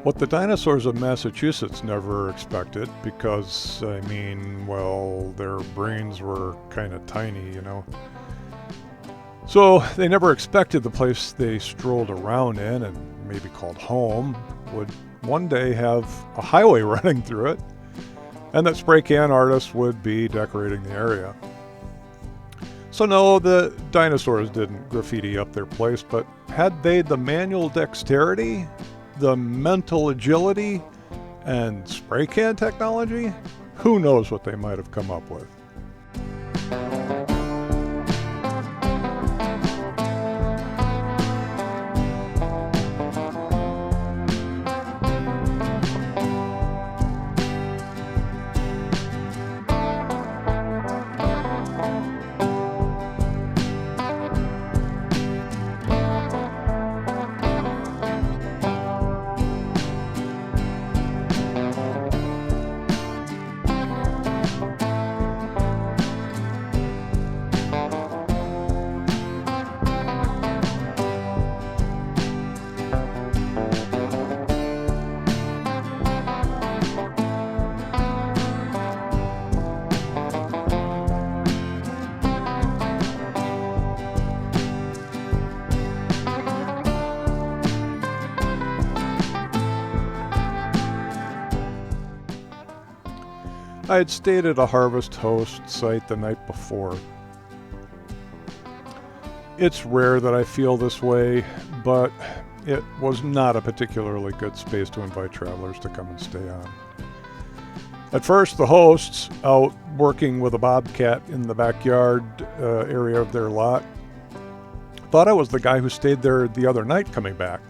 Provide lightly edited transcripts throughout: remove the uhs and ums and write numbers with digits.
What the dinosaurs of Massachusetts never expected, because, I mean, well, their brains were kind of tiny, you know. So they never expected the place they strolled around in and maybe called home would one day have a highway running through it, and that spray can artists would be decorating the area. So no, the dinosaurs didn't graffiti up their place, but had they the manual dexterity, the mental agility, and spray can technology? Who knows what they might have come up with. I had stayed at a Harvest Host site the night before. It's rare that I feel this way, but it was not a particularly good space to invite travelers to come and stay on. At first, the hosts, out working with a bobcat in the backyard area of their lot, thought I was the guy who stayed there the other night coming back.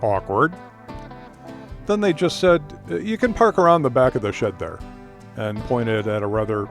Awkward. Then they just said, "You can park around the back of the shed there," and pointed at a rather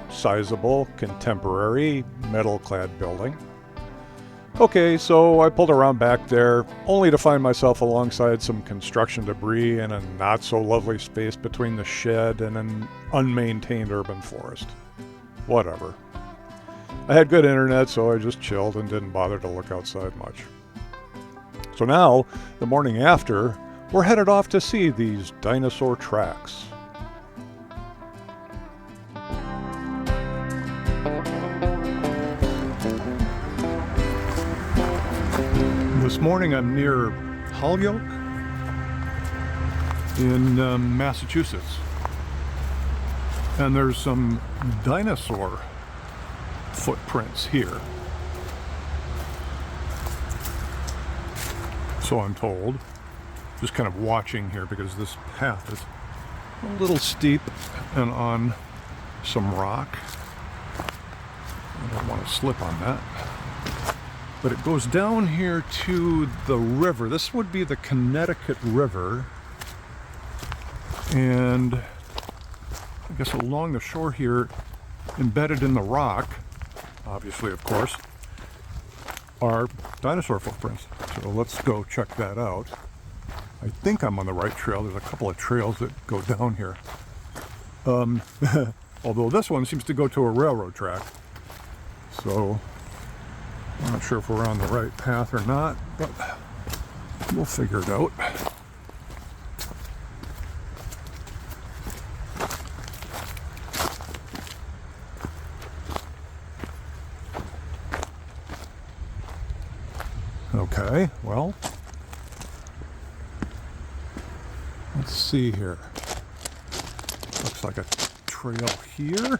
sizable, contemporary, metal-clad building. Okay, so I pulled around back there, only to find myself alongside some construction debris and a not-so-lovely space between the shed and an unmaintained urban forest. Whatever. I had good internet, so I just chilled and didn't bother to look outside much. So now, the morning after, we're headed off to see these dinosaur tracks. This morning I'm near Holyoke in Massachusetts, and there's some dinosaur footprints here. So I'm told. Just kind of watching here because this path is a little steep and on some rock. I don't want to slip on that. But it goes down here to the river. This would be the Connecticut River. And I guess along the shore here, embedded in the rock, obviously, of course, are dinosaur footprints. So let's go check that out. I think I'm on the right trail. There's a couple of trails that go down here. Although this one seems to go to a railroad track. So I'm not sure if we're on the right path or not, but we'll figure it out. Okay, well, let's see here. Looks like a trail here.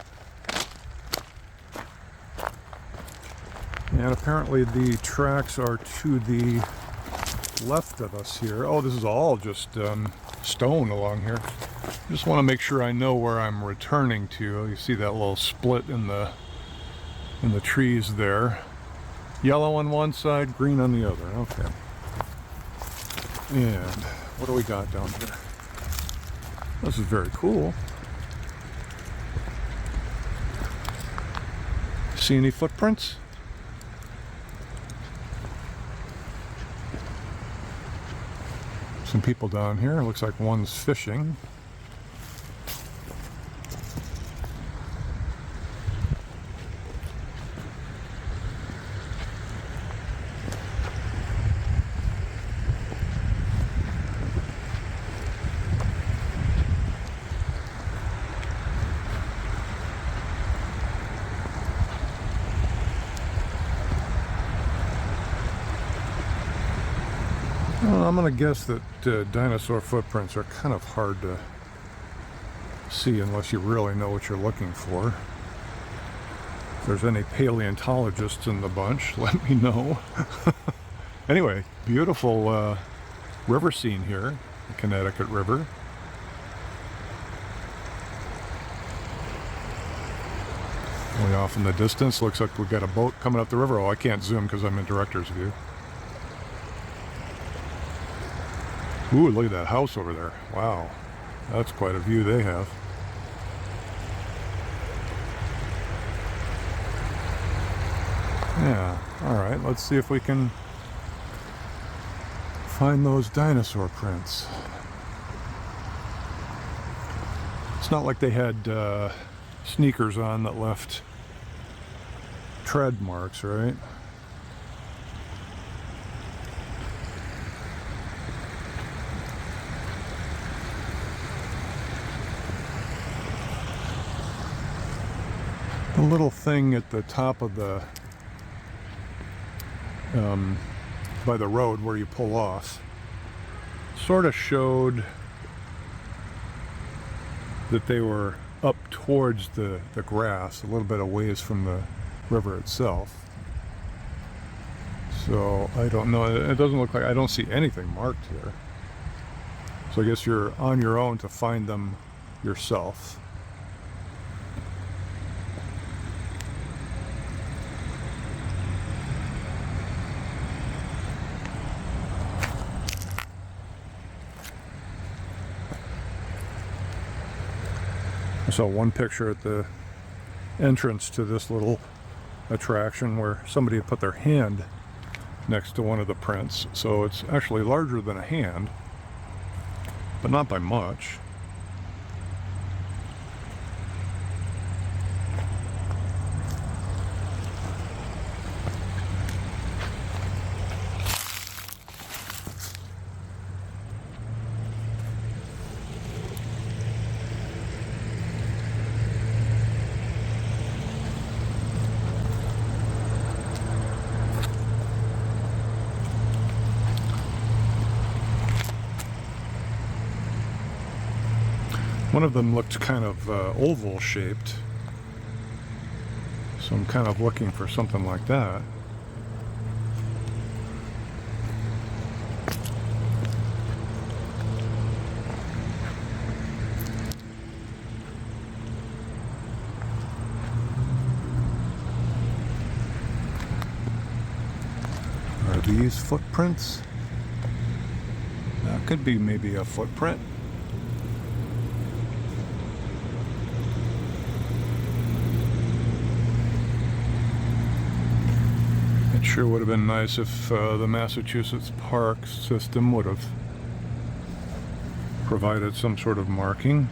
And apparently the tracks are to the left of us here. Oh, this is all just stone along here. Just want to make sure I know where I'm returning to. You see that little split in the trees there. Yellow on one side, green on the other. Okay. And what do we got down here? This is very cool. See any footprints? Some people down here. It looks like one's fishing. Well, I'm going to guess that dinosaur footprints are kind of hard to see unless you really know what you're looking for. If there's any paleontologists in the bunch, let me know. Anyway, beautiful river scene here, the Connecticut River. Way off in the distance, looks like we've got a boat coming up the river. Oh, I can't zoom because I'm in director's view. Ooh, look at that house over there. Wow, that's quite a view they have. Yeah, all right, let's see if we can find those dinosaur prints. It's not like they had sneakers on that left tread marks, right? The little thing at the top of the by the road where you pull off sort of showed that they were up towards the grass, a little bit of ways from the river itself. So I don't know, it doesn't look like, I don't see anything marked here. So I guess you're on your own to find them yourself. I saw one picture at the entrance to this little attraction where somebody had put their hand next to one of the prints. So it's actually larger than a hand, but not by much. One of them looked kind of oval shaped, so I'm kind of looking for something like that. Are these footprints? That could be maybe a footprint. It sure would have been nice if the Massachusetts park system would have provided some sort of marking.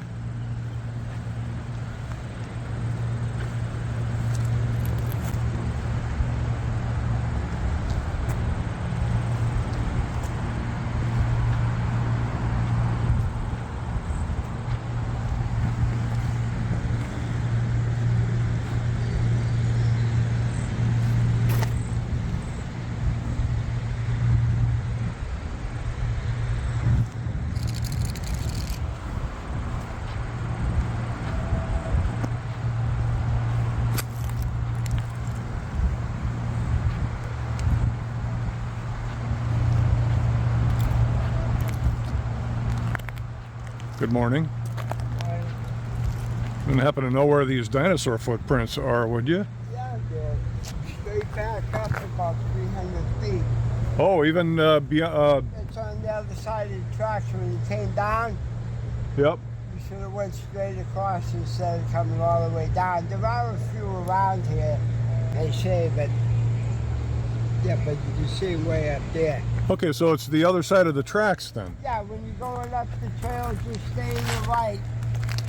Good morning. Wouldn't happen to know where these dinosaur footprints are, would you? Yeah, they're straight back up about 300 feet. Oh, even beyond. It's on the other side of the tracks when you came down. Yep. You should have went straight across instead of coming all the way down. There are a few around here, they say, but yeah, but you can see way up there. Okay, so it's the other side of the tracks then. Yeah, when you're going up the trail, just stay in the right,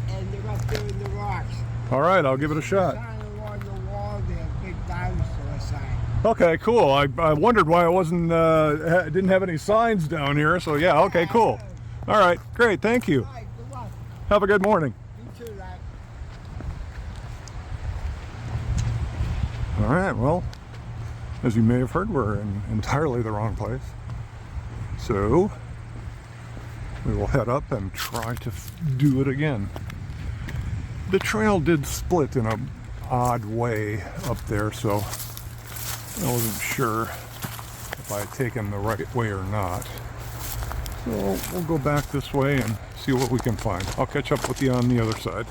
and they're up there in the rocks. All right, I'll give it a shot. Sign along the wall there, big dinosaur sign. Okay, cool. I wondered why I wasn't didn't have any signs down here. So yeah, okay, cool. All right, great. Thank you. All right, good luck. Have a good morning. You too, lad. All right, well, as you may have heard, we're in entirely the wrong place. So we will head up and try to do it again. The trail did split in an odd way up there, so I wasn't sure if I had taken the right way or not. So we'll go back this way and see what we can find. I'll catch up with you on the other side.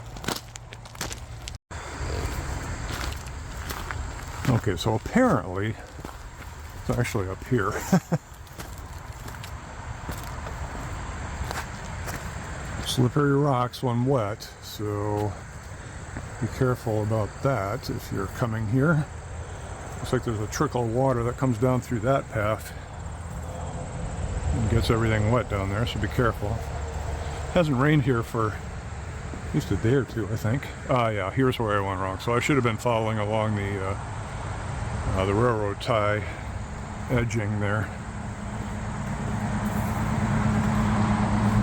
Okay, so apparently it's actually up here. Slippery rocks when wet, so be careful about that if you're coming here. Looks like there's a trickle of water that comes down through that path and gets everything wet down there, so be careful. Hasn't rained here for at least a day or two, I think. Yeah, here's where I went wrong. So I should have been following along the railroad tie edging there.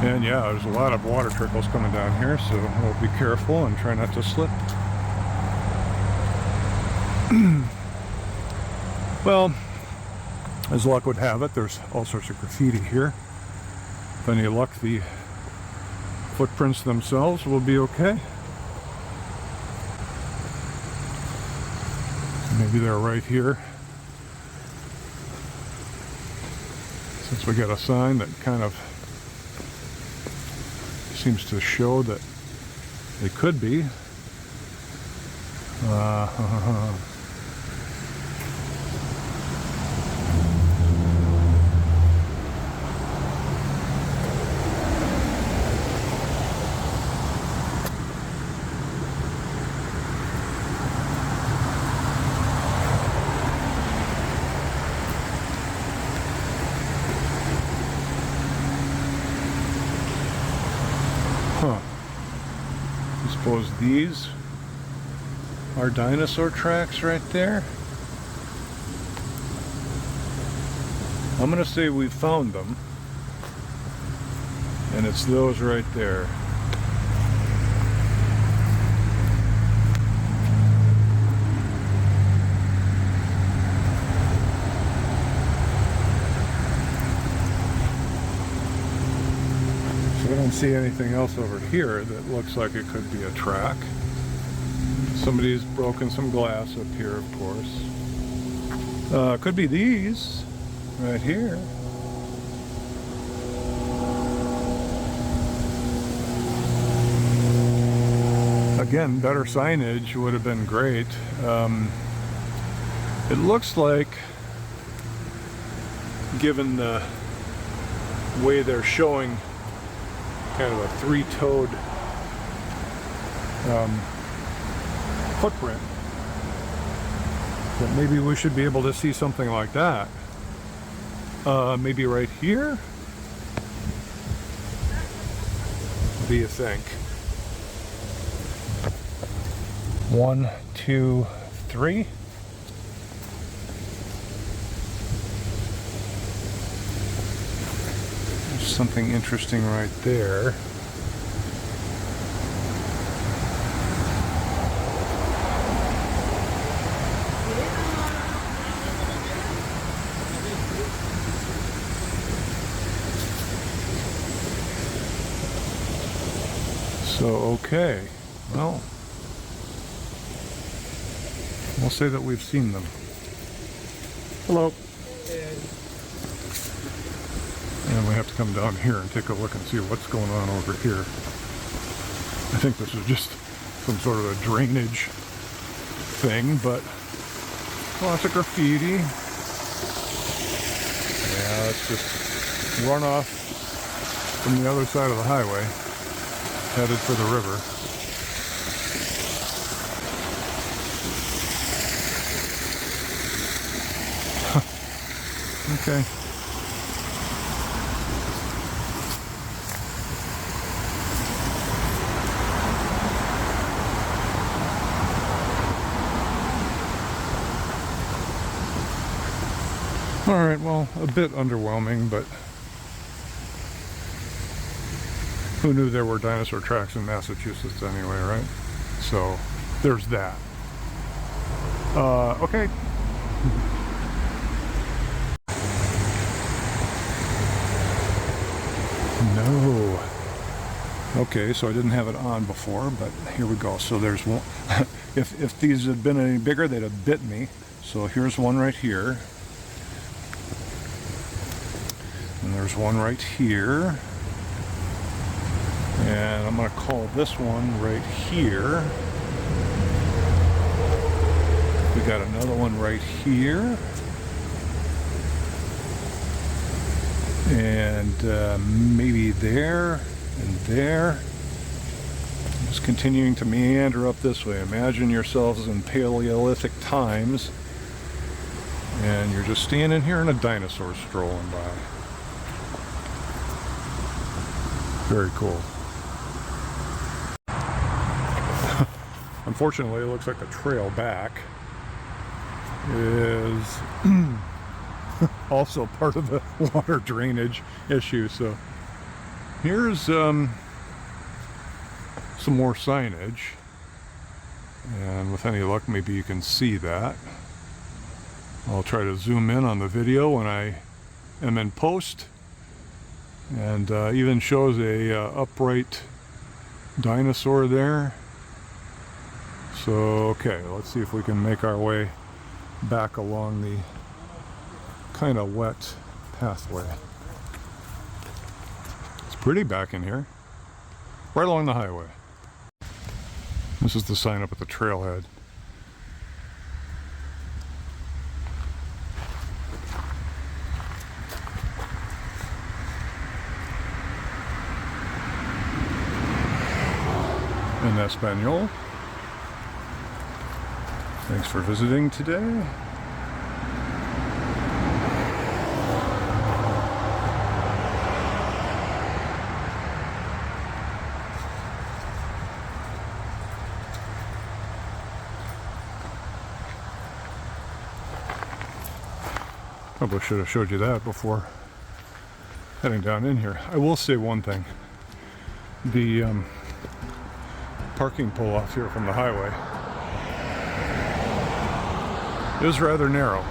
And yeah, there's a lot of water trickles coming down here, so we'll be careful and try not to slip. Well, as luck would have it, there's all sorts of graffiti here. With any luck, the footprints themselves will be okay. Maybe they're right here. Since we got a sign that kind of seems to show that they could be. I suppose these are dinosaur tracks right there. I'm gonna say we found them, and it's those right there. I don't see anything else over here that looks like it could be a track. Somebody's broken some glass up here, of course. Could be these right here. Again, better signage would have been great. It looks like, given the way they're showing kind of a three-toed footprint, that maybe we should be able to see something like that. Maybe right here? What do you think? 1, 2, 3. Something interesting right there. So, okay. Well, we'll say that we've seen them. Hello. And we have to come down here and take a look and see what's going on over here. I think this is just some sort of a drainage thing, but lots of graffiti. Yeah, it's just runoff from the other side of the highway, headed for the river. Okay. Alright, well, a bit underwhelming, but who knew there were dinosaur tracks in Massachusetts anyway, right? So, there's that. Okay. No. Okay, so I didn't have it on before, but here we go. So there's one. If these had been any bigger, they'd have bit me. So here's one right here. And there's one right here. And I'm going to call this one right here. We got another one right here. And maybe there and there. Just continuing to meander up this way. Imagine yourselves in Paleolithic times, and you're just standing here and a dinosaur strolling by. Very cool. Unfortunately, it looks like the trail back is also part of the water drainage issue. So here's some more signage, and with any luck maybe you can see that. I'll try to zoom in on the video when I am in post, and even shows a upright dinosaur there. So okay, let's see if we can make our way back along the kind of wet pathway. It's pretty back in here, right along the highway. This is the sign up at the trailhead. In Espanol. Thanks for visiting today. Probably should have showed you that before heading down in here. I will say one thing. The parking pull-off here from the highway is rather narrow.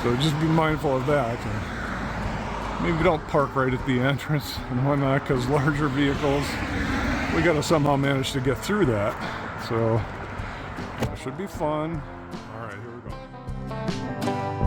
So just be mindful of that. And maybe don't park right at the entrance and whatnot, because larger vehicles, we gotta somehow manage to get through that. So that should be fun. All right, here we go.